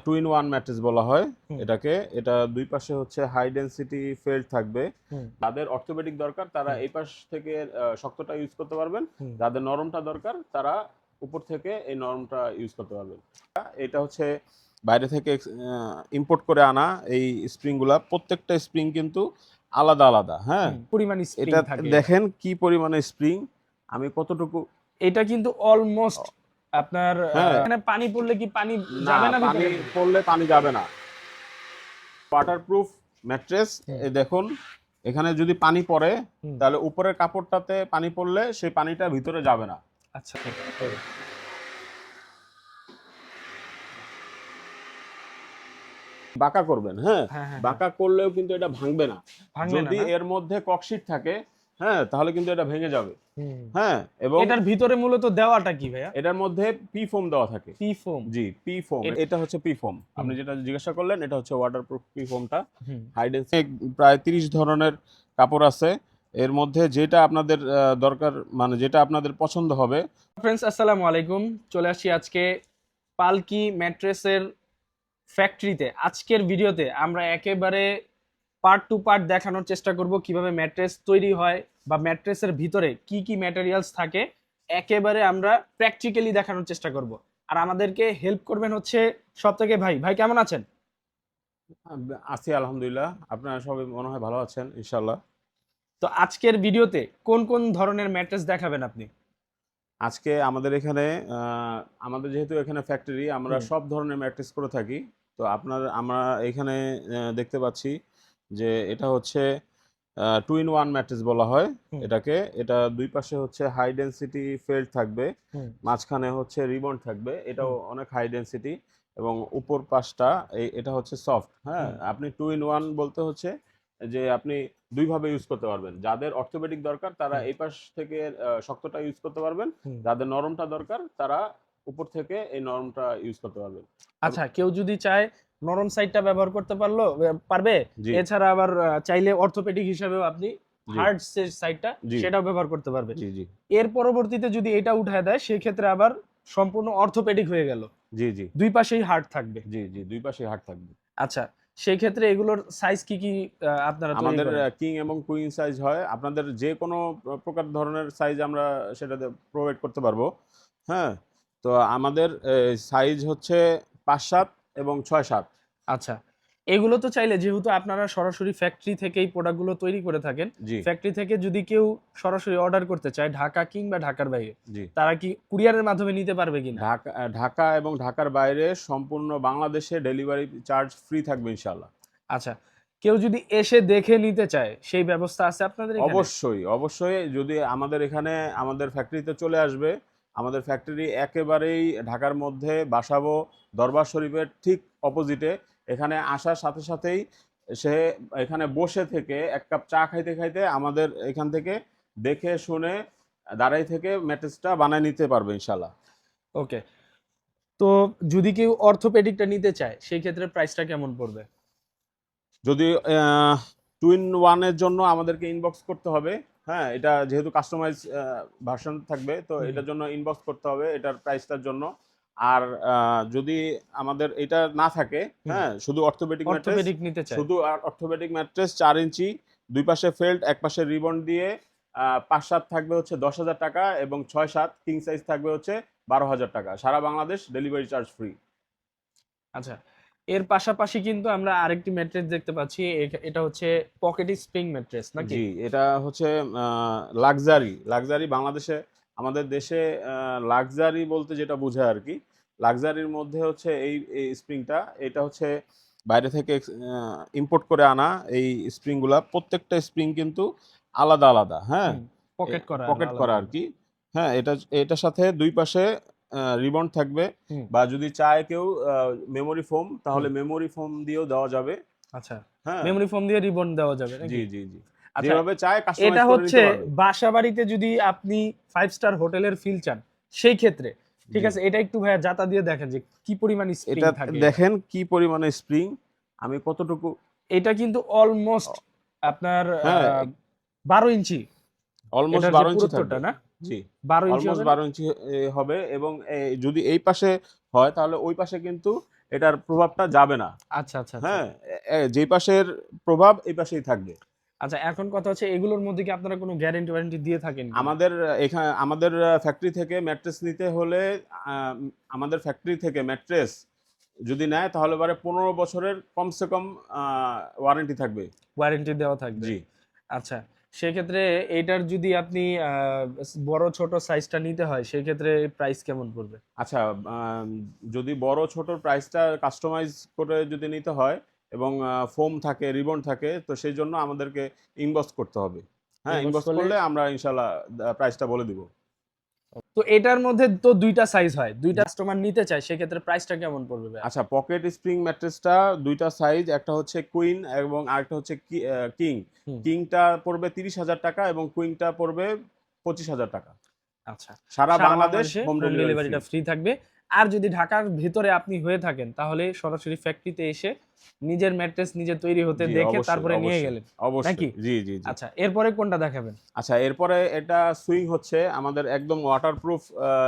Two in one mattress বলা হয় হুম। এটাকে। এটা দুই পাশে হচ্ছে হাই ডেনসিটি ফেল্ট থাকবে। হুম। যাদের অর্থোপেডিক দরকার তারা হুম। এই পাশ থেকে শক্তটা ইউজ করতে পারবেন। হুম। যাদের নরমটা দরকার তারা উপর থেকে এই নরমটা ইউজ করতে পারবেন। এটা হচ্ছে বাইরে থেকে ইম্পোর্ট করে আনা এই স্প্রিংগুলা, প্রত্যেকটা স্প্রিং কিন্তু আলাদা আলাদা। হ্যাঁ, পরিমাণ স্প্রিং এটা থাকে এটা। দেখেন কি পরিমাণে স্প্রিং, আমি কতটুকু। এটা কিন্তু অলমোস্ট আপনার হ্যাঁ, এখানে পানি পড়লে কি পানি না যাবে না পানি ভিতরে? পড়লে পানি যাবে না। Waterproof mattress. হুম। এই দেখুন, এখানে যদি পানি পড়ে হুম। তাহলে উপরের কাপড়টাতে পানি পড়লে সেই পানিটা ভিতরে যাবে না। আচ্ছা। বাঁকা করবেন, হ্যাঁ, হ্যাঁ, হ্যাঁ, হ্যাঁ। বাঁকা করলেও কিন্তু এটা ভাঙবে না। ভাঙবে না, যদি না? এর মধ্যে ককশিট থাকে, হ্যাঁ, তাহলে কিন্তু এটা ভেঙে যাবে। হুম। হ্যাঁ, এবং এটার ভিতরে মূলত দেওয়াটা কি ভাইয়া? এটার মধ্যে পি ফোম দেওয়া থাকে। P foam. জি, পি ফোম। এটা হচ্ছে পি ফোম। আপনি যেটা জিজ্ঞাসা করলেন এটা হচ্ছে ওয়াটারপ্রুফ পি ফোমটা। হুম। হাই ডেন্সিটি প্রায় 30 ধরনের কাপড় আছে। এর মধ্যে যেটা আপনাদের দরকার, মানে যেটা আপনাদের পছন্দ হবে। ফ্রেন্ডস, আসসালামু আলাইকুম। চলে আসছি আজকে পালকি ম্যাট্রেসের ফ্যাক্টরিতে। আজকের ভিডিওতে আমরা একেবারে পার্ট টু পার্ট দেখানোর চেষ্টা করব কিভাবে ম্যাট্রেস তৈরি হয় বা ম্যাট্রেসের ভিতরে কি কি ম্যাটেরিয়ালস থাকে, একেবারে আমরা প্র্যাকটিক্যালি দেখানোর চেষ্টা করব। আর আমাদেরকে হেল্প করবেন হচ্ছে সবথেকে ভাই। ভাই কেমন আছেন? আছি আলহামদুলিল্লাহ। আপনারা সবাই মনে হয় ভালো আছেন ইনশাআল্লাহ। তো আজকের ভিডিওতে কোন কোন ধরনের ম্যাট্রেস দেখাবেন আপনি? আজকে আমাদের এখানে আমাদের যেহেতু এখানে ফ্যাক্টরি, আমরা হুম। সব ধরনের ম্যাট্রেস করে থাকি। তো আমরা এখানে দেখতে পাচ্ছি যে এটা হচ্ছে টু ইন ওয়ান ম্যাট্রেস বলা হয় হুম। এটাকে। এটা দুই পাশে হচ্ছে হাই ডেনসিটি ফেল্ট থাকবে, হুম। মাঝখানে হচ্ছে রিবন থাকবে, এটাও হুম। অনেক হাই ডেনসিটি, এবং উপর পাশটা এটা হচ্ছে সফট। হ্যাঁ, হুম। আপনি টু ইন ওয়ান বলতে হচ্ছে যে আপনি দুইভাবে ইউজ করতে পারবেন। যাদের অর্থোপেডিক দরকার তারা হুম। এই পাশ থেকে শক্তটা ইউজ করতে পারবেন। হুম। যাদের নরমটা দরকার তারা উপর থেকে এই নরমটা ইউজ করতে পারবেন। আচ্ছা, কেউ যদি চায় নরম সাইডটা ব্যবহার করতে পারবে। জি, এছাড়া আবার চাইলে অর্থোপেডিক হিসেবেও আপনি জি, হার্ড সাইডটা জি, সেটাও ব্যবহার করতে পারবে। জি, জি, এর পরবর্তীতে যদি এটা উঠায় দেয় সেক্ষেত্রে আবার সম্পূর্ণ অর্থোপেডিক হয়ে গেল। জি, জি, দুই পাশেই হার্ড থাকবে। জি, জি, দুই পাশে হাট থাকবে। আচ্ছা, সেই ক্ষেত্রে এগুলোর সাইজ কি কি আপনারা তৈরি আমাদের করেন? কিং এবং কুইন সাইজ হয়। আপনাদের যে কোনো প্রকার ধরনের সাইজ আমরা সেটাতে প্রোভাইড করতে পারবো। হ্যাঁ, তো আমাদের সাইজ হচ্ছে ৫-৭ এবং ৬-৭। আচ্ছা, এগুলো তো চাইলে যেহেতু আপনারা সরাসরি ফ্যাক্টরি থেকেই প্রোডাক্টগুলো তৈরি করে থাকেন, জি, ফ্যাক্টরি থেকে যদি কেউ সরাসরি অর্ডার করতে চায় ঢাকা কিংবা ঢাকার বাইরে, জি। তারা কি কুরিয়ারের মাধ্যমে নিতে পারবে কিনা? ঢাকা এবং ঢাকার বাইরে সম্পূর্ণ বাংলাদেশে ডেলিভারি চার্জ ফ্রি থাকবে ইনশাআল্লাহ। আচ্ছা, কেউ যদি এসে দেখে নিতে চায় সেই ব্যবস্থা আছে আপনাদের এখানে? অবশ্যই, অবশ্যই। যদি আমাদের এখানে আমাদের ফ্যাক্টরিতে চলে আসবে, আমাদের ফ্যাক্টরি একেবারেই ঢাকার মধ্যে বাসাবো দরবার শরীফের ঠিক অপোজিটে। এখানে আসার সাথে সাথেই সে এখানে বসে থেকে ১ কাপ চা খাইতে, খাইতে আমাদের এখান থেকে দেখে শুনে দাঁড়াই থেকে ম্যাট্রেসটা বানায় নিতে পারবে ইনশাআল্লাহ। ওকে। তো যদি কেউ অর্থোপেডিকটা নিতে চায় সেই ক্ষেত্রে প্রাইসটা কেমন পড়বে? যদি টু ইন ওয়ান এর জন্য আমাদেরকে ইনবক্স করতে হবে। হ্যাঁ, এটা যেহেতু কাস্টমাইজ ভার্সন থাকবে তো হুম। এটার জন্য ইনবক্স করতে হবে এটার প্রাইসটার জন্য। আর যদি আমাদের এটা না থাকে, হুম। হ্যাঁ, শুধু অর্থোপেডিক ম্যাট্রেস, অর্থোপেডিক নিতে চায়। শুধু অর্থোপেডিক ম্যাট্রেস ৪ ইঞ্চি, দুই পাশে ফেল্ট, এক পাশে রিবন দিয়ে ৫-৭ থাকবে হচ্ছে ১০,০০০ টাকা, এবং ৬-৭ কিং সাইজ থাকবে হচ্ছে ১২,০০০ টাকা। সারা বাংলাদেশ ডেলিভারি চার্জ ফ্রি। আচ্ছা, এর পাশাপাশি কিন্তু আমরা আরেকটি ম্যাট্রেস দেখতে পাচ্ছি। এটা হচ্ছে পকেট স্প্রিং ম্যাট্রেস নাকি? জি, এটা হচ্ছে লাক্সারি বাংলাদেশে, আমাদের দেশে লাক্সারি বলতে যেটা বোঝায় আরকি। লাক্সারির মধ্যে হচ্ছে এই স্প্রিংটা, এটা হচ্ছে বাইরে থেকে ইম্পোর্ট করে আনা এই স্প্রিংগুলা। প্রত্যেকটা স্প্রিং কিন্তু আলাদা আলাদা। হ্যাঁ? হুম। পকেট করা পকেট আলাদা করা আলাদা। আরকি। হ্যাঁ, এটার সাথে দুই পাশে রিবন থাকবে, হুম। বা যদি চায় কেউ মেমোরি ফোম হুম। তাহলে মেমোরি ফোম দিয়েও দেওয়া যাবে। আচ্ছা, হ্যাঁ? মেমোরি ফোম দিয়ে রিবন দেওয়া যাবে জি, নাকি? জি, জি। আচ্ছা, যেভাবে চায় কাস্টমাইজ এটা করে হচ্ছে নিতে পারবে। বাসাবাড়িতে যদি আপনি 5 স্টার হোটেলের ফিল চান সেই ক্ষেত্রে, ঠিক জি। আছে, এটা একটু ভাইয়া জাতা দিয়ে দেখেন যে কি পরিমাণ স্প্রিং এটা থাকে এটা। দেখেন কি পরিমাণে স্প্রিং, আমি কতটুকু। এটা কিন্তু অলমোস্ট অ আপনার হ্যাঁ, ১২ ইঞ্চি অলমোস্ট এটার যে ১২ ইঞ্চি পুরুত্বটা থাকবে। না? জি, ১২ ইঞ্চি অলমোস্ট হবে না? ১২ ইঞ্চি হবে, এবং যদি এই পাশে হয় তাহলে ওই পাশে কিন্তু এটার প্রভাবটা যাবে না। আচ্ছা আচ্ছা আচ্ছা। হ্যাঁ, যেই পাশের প্রভাব এই পাশেই থাকবে। আচ্ছা, এখন কথা হচ্ছে এগুলোর মধ্যে কি আপনারা কোনো গ্যারান্টি ওয়ারেন্টি দিয়ে থাকেন কিনা? আমাদের ফ্যাক্টরি থেকে ম্যাট্রেস নিতে হলে আমাদের ফ্যাক্টরি থেকে ম্যাট্রেস যদি নেয় তাহলে পরে 15 বছরের কমসে কম ওয়ারেন্টি থাকবে। ওয়ারেন্টি দেওয়া থাকবে। জি। আচ্ছা, সেক্ষেত্রে এইটার যদি আপনি বড় ছোট সাইজটা নিতে হয় সেক্ষেত্রে প্রাইস কেমন পড়বে? আচ্ছা, যদি বড় ছোট প্রাইসটা কাস্টমাইজ করে যদি নিতে হয় এবং ফোম থাকে, রিবন থাকে, তো সেই জন্য আমাদেরকে ইনবক্স করতে হবে। হ্যাঁ, ইনবক্স ইনবক্স করলে করলে আমরা ইনশাল্লাহ প্রাইসটা বলে দিব। তো এটার মধ্যে তো দুইটা সাইজ হয়, দুইটা কাস্টমার নিতে চায় সেক্ষেত্রে প্রাইসটা কেমন পড়বে ভাই? আচ্ছা, পকেট স্প্রিং ম্যাট্রেসটা দুইটা সাইজ, একটা হচ্ছে কুইন এবং আরেকটা হচ্ছে কিং। হুম। কিংটা পড়বে 30,000 টাকা এবং কুইনটা পড়বে 25,000 টাকা। আচ্ছা, সারা সারা বাংলাদেশ বাংলাদেশে হোম হোম ডেলিভারি ডেলিভারিটা ফ্রি থাকবে। আর যদি ঢাকার ভিতরে আপনি হয়ে থাকেন তাহলে সরাসরি ফ্যাক্টরিতে এসে নিজের ম্যাট্রেস নিজে তৈরি হতে জি, দেখে অবশ্যই, তারপরে নিয়ে অবশ্যই, গেলেন অবশ্যই। নাকি? জি, জি, জি। আচ্ছা, এরপরে কোনটা দেখাবেন? আচ্ছা, এরপরে এটা সুইং হচ্ছে আমাদের একদম ওয়াটারপ্রুফ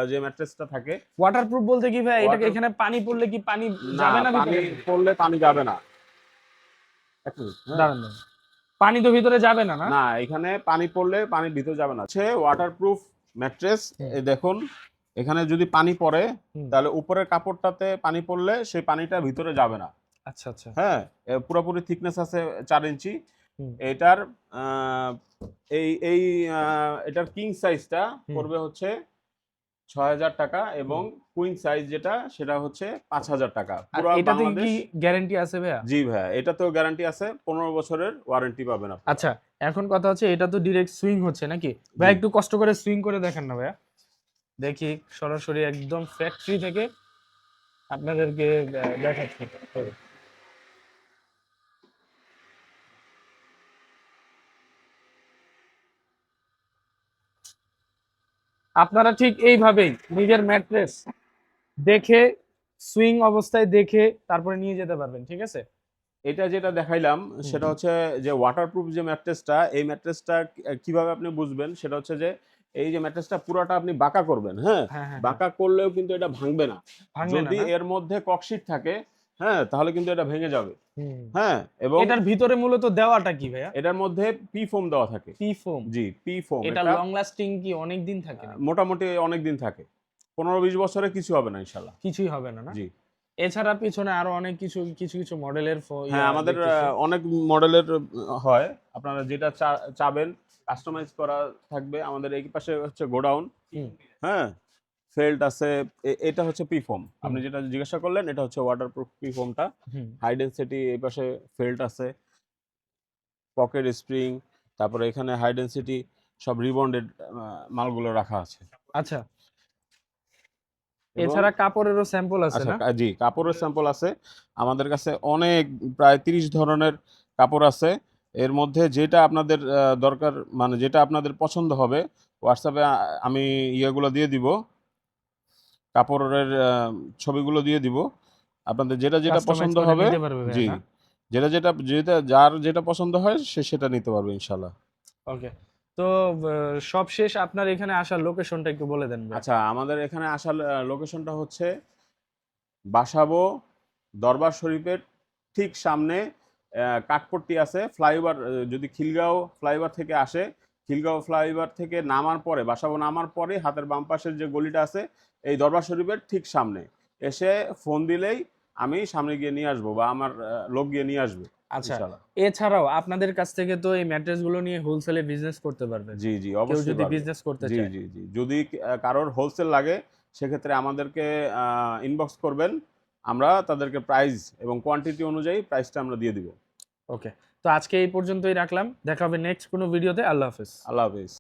যে ম্যাট্রেসটা থাকে। ওয়াটারপ্রুফ বলতে কি ভাই, এটাকে ওয়াটার এখানে পানি পড়লে কি পানি না, যাবে না পানি ভিতরে? পড়লে পানি যাবে না। এক মিনিট, হ্যাঁ। দাঁড়ান দাঁড়ান। পানি তো ভিতরে যাবে না, না? না, এখানে পানি পড়লে পানির ভিতরে যাবে না। হচ্ছে ওয়াটারপ্রুফ ম্যাট্রেস। হুম। এই দেখুন, এখানে যদি পানি পড়ে হুম। তাহলে উপরের কাপড়টাতে পানি পড়লে সেই পানিটা ভিতরে যাবে না। আচ্ছা আচ্ছা। হ্যাঁ, পুরোপুরি থিকনেস আছে 4 ইঞ্চি। হুম। এটার আহ, এই এই এটার কিং সাইজটা হুম। পড়বে হচ্ছে 6,000 টাকা এবং কুইন সাইজ যেটা সেটা হচ্ছে 5,000 টাকা। আর পুরো এটাতে বাংলাদেশ। কি গ্যারান্টি আছে ভাইয়া? জি ভাইয়া, এটাতেও গ্যারান্টি আছে, 15 বছরের ওয়ারেন্টি পাবেন আপনারা। আচ্ছা, এখন কথা হচ্ছে এটা তো ডিরেক্ট সুইং হচ্ছে নাকি ভাই? জি। একটু কষ্ট করে সুইং করে দেখেন না ভাইয়া, দেখি সরাসরি একদম ফ্যাক্টরি থেকে আপনাদেরকে দেখাচ্ছি। আপনারা ঠিক এইভাবেই নিজের ম্যাট্রেস দেখে, সুইং অবস্থায় দেখে তারপরে নিয়ে যেতে পারবেন, ঠিক আছে? এটা যেটা দেখাইলাম সেটা হচ্ছে যে ওয়াটারপ্রুফ যে ম্যাট্রেসটা, এই ম্যাট্রেসটা কিভাবে আপনি বুঝবেন সেটা হচ্ছে যে এই যে ম্যাট্রেসটা পুরাটা আপনি বাঁকা করবেন, হ্যাঁ, হ্যাঁ হ্যাঁ হ্যাঁ। বাঁকা করলেও কিন্তু এটা ভাঙবে না। ভাঙবে না, যদি না? এর মধ্যে ককশিট থাকে, হ্যাঁ, তাহলে কিন্তু এটা ভেঙে যাবে। হুম। হ্যাঁ, এবং এটার ভিতরে মূলত দেওয়াটা কি ভাইয়া? এটার মধ্যে পি ফোম দেওয়া থাকে। P foam. জি, পি ফোম। এটা এটা লং লাস্টিং কি অনেক দিন থাকে নাকি? মোটামুটি অনেক দিন থাকে, 15-20 বছরে কিছু হবে না ইনশাল্লাহ। কিছুই হবে না, না? জি। এছাড়া পিছনে আরো অনেক কিছু কিছু কিছু মডেলের হ্যাঁ, আমাদের অনেক মডেলের হয়। আপনারা যেটা চাবেন কাস্টমাইজ করা থাকবে। আমাদের এই পাশে হচ্ছে গোডাউন। হ্যাঁ, ফেল্ট আছে। এটা হচ্ছে পি ফোম। আপনি যেটা জিজ্ঞাসা করলেন এটা হচ্ছে ওয়াটারপ্রুফ পি ফোমটা। হাই ডেনসিটি এই পাশে ফেল্ট আছে, পকেট স্প্রিং, তারপরে এখানে হাই ডেনসিটি সব রিবন্ডেড মালগুলো রাখা আছে। আচ্ছা, এবং এছাড়া কাপড়েরও স্যাম্পল আছে আচ্ছা, না? জি, কাপড়ের স্যাম্পল আছে আমাদের কাছে অনেক, প্রায় 30 ধরনের কাপড় আছে। এর মধ্যে যেটা আপনাদের দরকার, মানে যেটা আপনাদের পছন্দ হবে, হোয়াটসঅ্যাপে আমি ইয়েগুলো দিয়ে দিব, কাপড়ের ছবিগুলো দিয়ে দিব। আপনাদের যেটা যেটা কাস্টমাইজ পছন্দ করে হবে, নিতে পারবে ভাইয়া, জি, না? যেটা যেটা যেটা যার যেটা পছন্দ হয় সে সেটা নিতে পারবে ইনশাল্লাহ। ওকে। তো সব শেষ আপনার এখানে আসার লোকেশনটা একটু বলে দেন ভাই। আচ্ছা, আমাদের এখানে আসার লোকেশনটা হচ্ছে বাসাবো দরবার শরীফের ঠিক সামনে কাঠপট্টি আছে ফ্লাইওভার। যদি খিলগাঁও ফ্লাইওভার থেকে আসে, খিলগাঁও ফ্লাইওভার থেকে নামার পরে, বাসাবো নামার পরে হাতের বাম পাশের যে গলিটা আছে এই দরবার শরীফের ঠিক সামনে এসে ফোন দিলেই আমি সামনে গিয়ে নিয়ে আসবো বা আমার লোক গিয়ে নিয়ে আসবে আচ্ছা, ইনশাআল্লাহ। এছাড়াও আপনাদের কাছ থেকে তো এই ম্যাট্রেস গুলো নিয়ে হোলসেলে বিজনেস করতে পারবেন জি, জি, কেউ অবশ্যই যদি পারবে। বিজনেস করতে জি, চায়। জি, জি, যদি কারোর হোলসেল লাগে সেক্ষেত্রে আমাদেরকে ইনবক্স করবেন, আমরা তাদেরকে প্রাইস এবং কোয়ান্টিটি অনুযায়ী প্রাইসটা আমরা দিয়ে দিব। ওকে, তো আজকে এই পর্যন্তই রাখলাম, দেখা হবে নেক্সট কোনো ভিডিওতে। আল্লাহ হাফেজ। আল্লাহ হাফেজ।